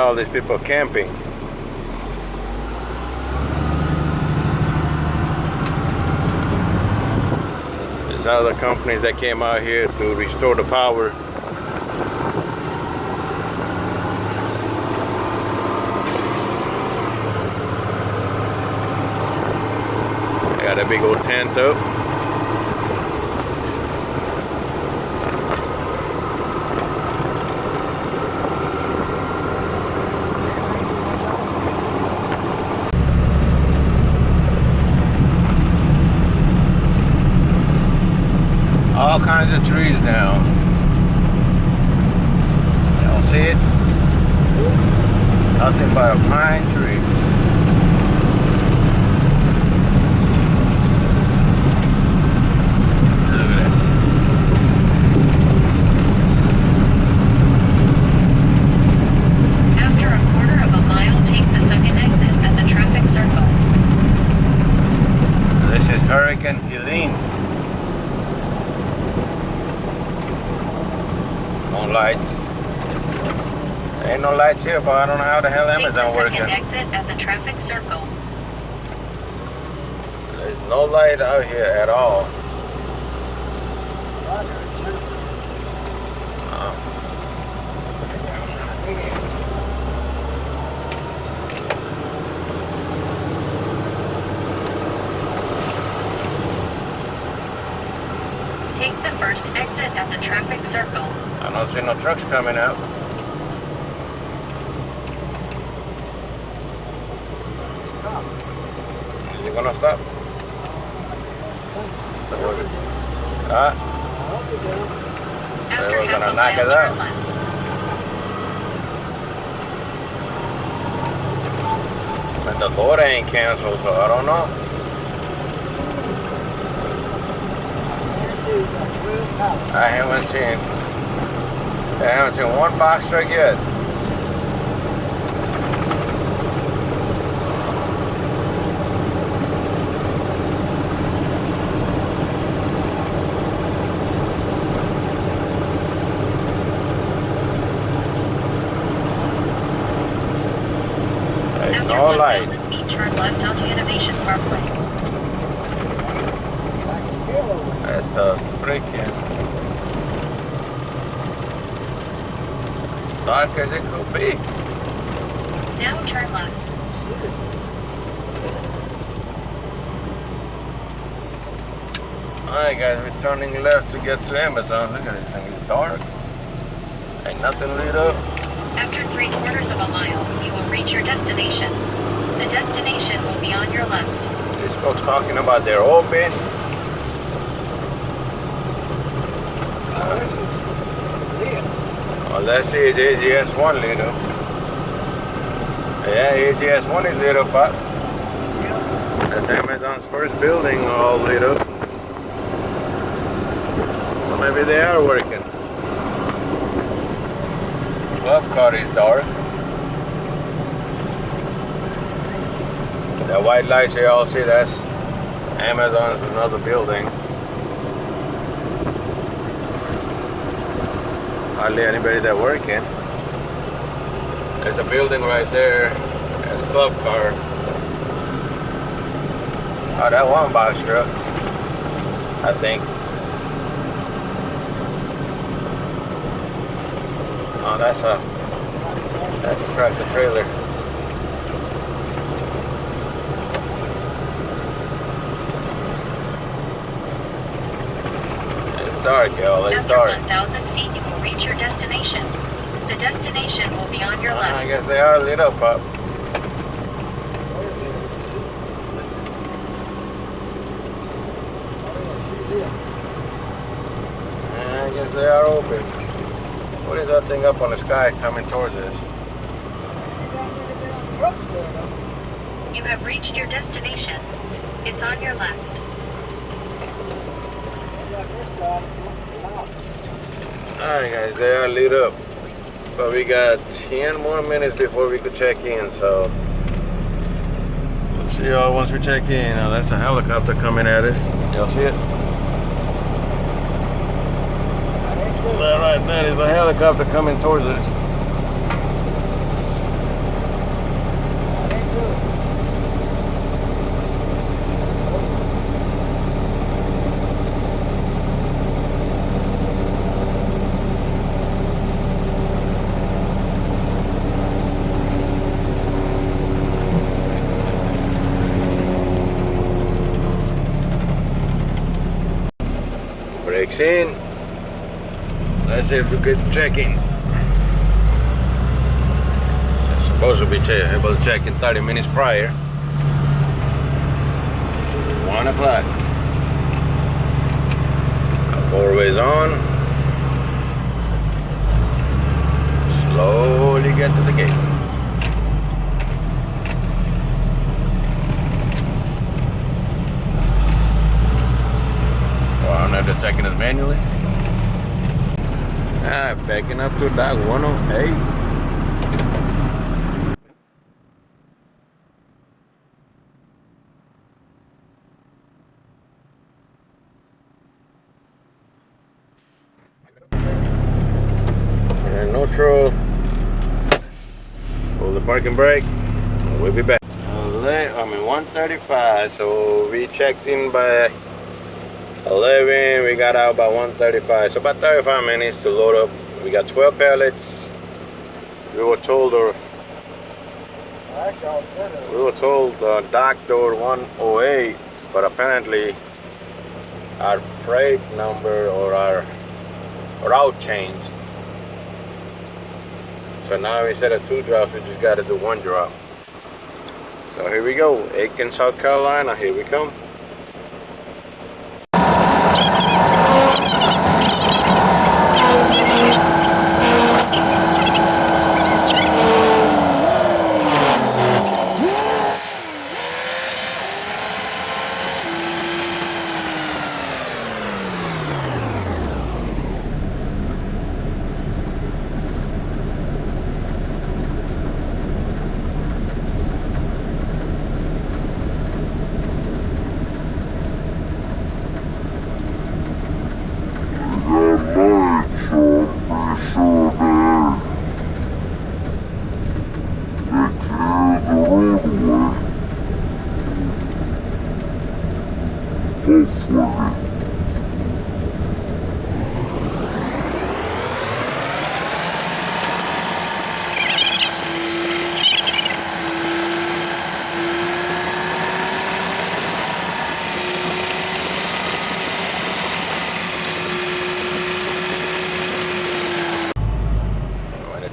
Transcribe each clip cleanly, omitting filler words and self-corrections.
all these people camping. There's other companies that came out here to restore the power. They got a big old tent up. All kinds of trees now. Y'all see it? Nothing but a pine tree. Look at that. After a quarter of a mile, take the second exit at the traffic circle. This is Hurricane Helene. No lights. There ain't no lights here, but I don't know how the hell Amazon working. Take the second exit at the traffic circle. There's no light out here at all. Oh. Take the first exit at the traffic circle. I don't see no trucks coming out. Is it gonna stop? Huh? After They were half gonna a knock mile, it out. turn left. And the border ain't canceled, so I don't know. I haven't seen one box truck yet. There's After no light. 1,000 feet, turn left onto Innovation Parkway. It's a freaking dark as it could be. Now turn left. Alright guys, we're turning left to get to Amazon. Look at this thing, it's dark. Ain't nothing lit up. After 3/4 of a mile, you will reach your destination. The destination will be on your left. These folks talking about they're open. Well, let's see, it's AGS1 lit up. Yeah, AGS1 is lit up, Pop. That's Amazon's first building all lit up. Well, maybe they are working. Club car is dark. That white lights you all see, that's Amazon's another building. Hardly anybody that working. There's a building right there. That's club car. Oh, that one box truck, I think. Oh, that's a tractor trailer. It's dark, y'all. It's After dark. 1,000 feet, you will reach your destination. The destination will be on your left. I guess they are lit up, Pop. I guess they are open. What is that thing up on the sky coming towards us? You have reached your destination. It's on your left. Alright guys, they are lit up. But we got 10 more minutes before we could check in, so we'll see y'all once we check in. Now that's a helicopter coming at us. Y'all see it? That right there is a helicopter coming towards us. Brakes in. Let's see if we could check in. So supposed to be able to check in 30 minutes prior. 1 o'clock. Four ways on. Slowly get to the gate. Oh, I'm not checking this manually. Backing up to dock 108. And neutral. Hold the parking brake. We'll be back. 1:35. So we checked in by 11. We got out by 1:35. So about 35 minutes to load up. We got 12 pallets. We were told, dock door 108, but apparently our freight number or our route changed. So now instead of 2 drops, we just got to do 1 drop. So here we go, Aiken, South Carolina. Here we come.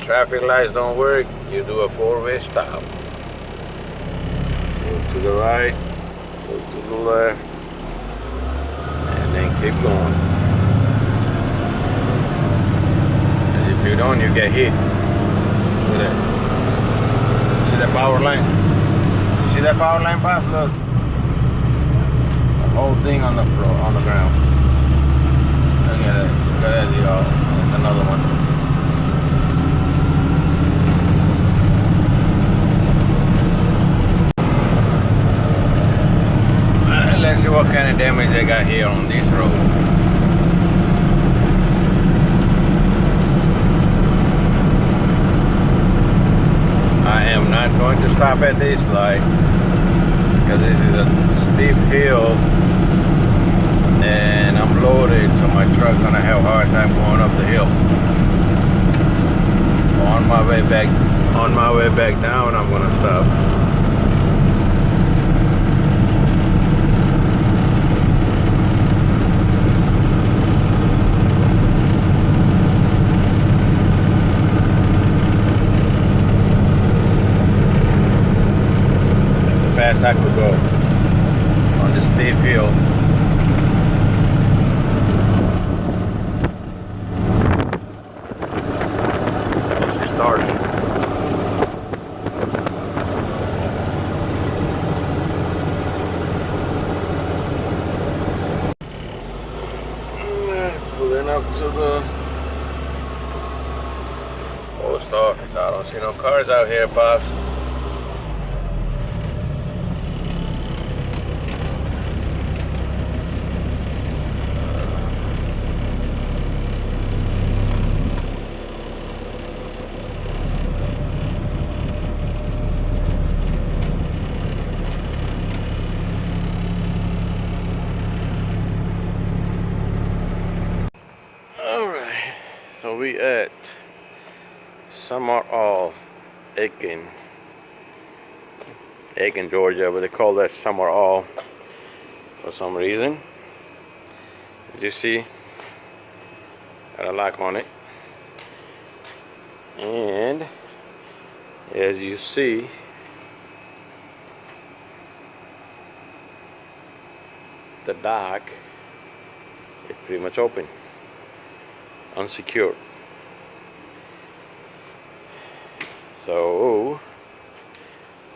Traffic lights don't work, you do a 4-way stop. Go to the right, go to the left, and then keep going. And if you don't, you get hit. Look at that. See that power line? You see that power line, Pop? Look. The whole thing on the floor, on the ground. Look at that. Look at that, y'all. That's another one. Let's see what kind of damage they got here on this road. I am not going to stop at this light because this is a steep hill and I'm loaded, so my truck's gonna have a hard time going up the hill. On my way back down, I'm gonna stop. Fast I could go on this steep hill. Let's restart. Pulling up to the post office. I don't see no cars out here, Pops. So we at Summer All, Aiken, Georgia, but they call that Summer All for some reason. As you see, Got a lock on it. And as you see, the dock is pretty much open, unsecured. So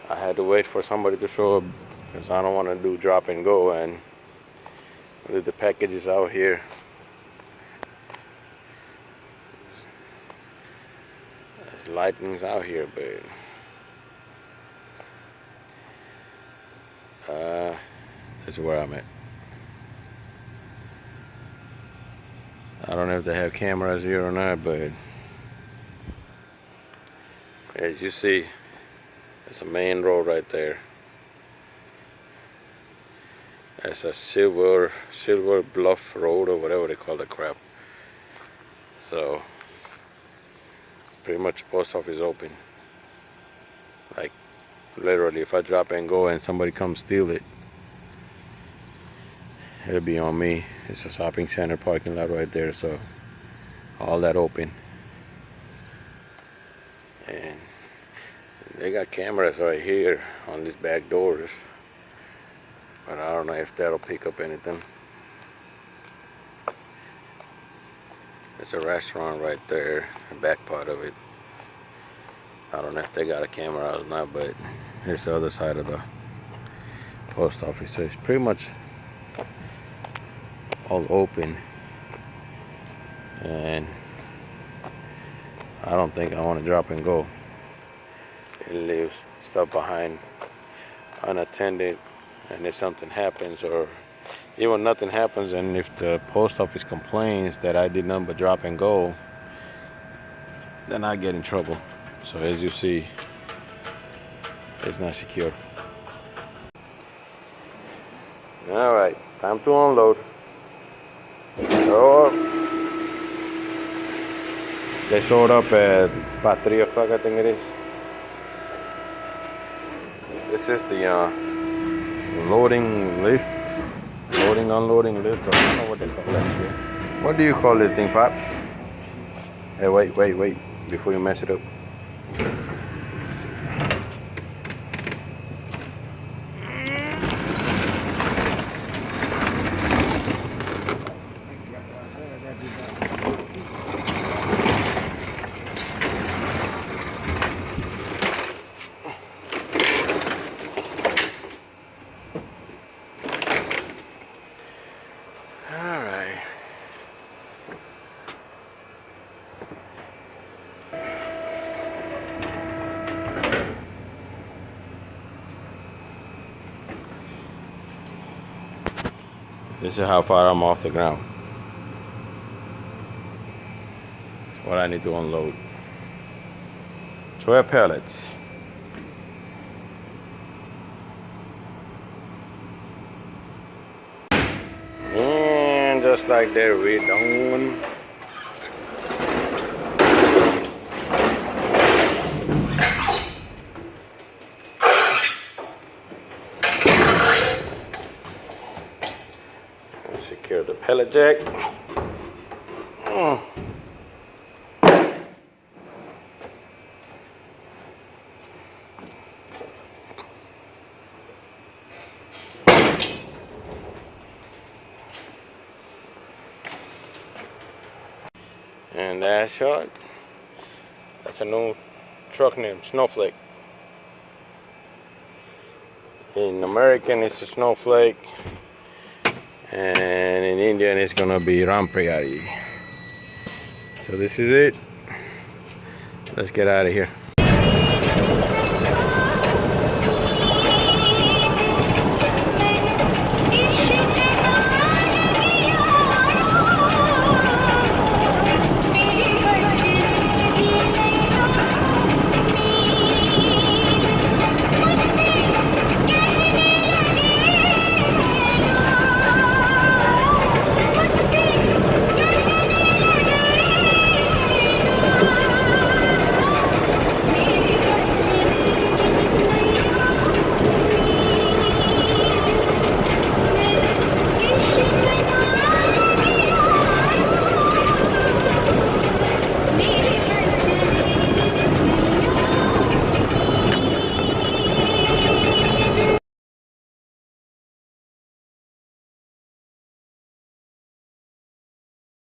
I had to wait for somebody to show up because I don't want to do drop and go and leave the packages out here. There's lightning's out here, but that's where I'm at. I don't know if they have cameras here or not, but as you see, it's a main road right there. That's a silver bluff road or whatever they call the crap. So pretty much post office open. Like literally, if I drop and go and somebody comes steal it, it'll be on me. It's a shopping center parking lot right there, so all that open. And they got cameras right here on these back doors, but I don't know if that'll pick up anything. There's a restaurant right there, the back part of it. I don't know if they got a camera or not, but here's the other side of the post office. So it's pretty much all open, and I don't think I want to drop and go. It leaves stuff behind unattended, and if something happens, or even nothing happens, and if the post office complains that I did nothing but drop and go, then I get in trouble. So as you see, it's not secure. All right, time to unload. Oh, they showed up at about 3 o'clock, I think it is. This is the loading lift, unloading lift, or I don't know what they call that shit. What do you call this thing, Pop? Hey, wait, before you mess it up. This is how far I'm off the ground. What I need to unload. 12 pallets. And just like that, we're done. Secure the pallet jack. And that's short. That's a new truck name, Snowflake. In American, it's a Snowflake. And in Indian it's gonna be Rampriyari. So this is it. Let's get out of here.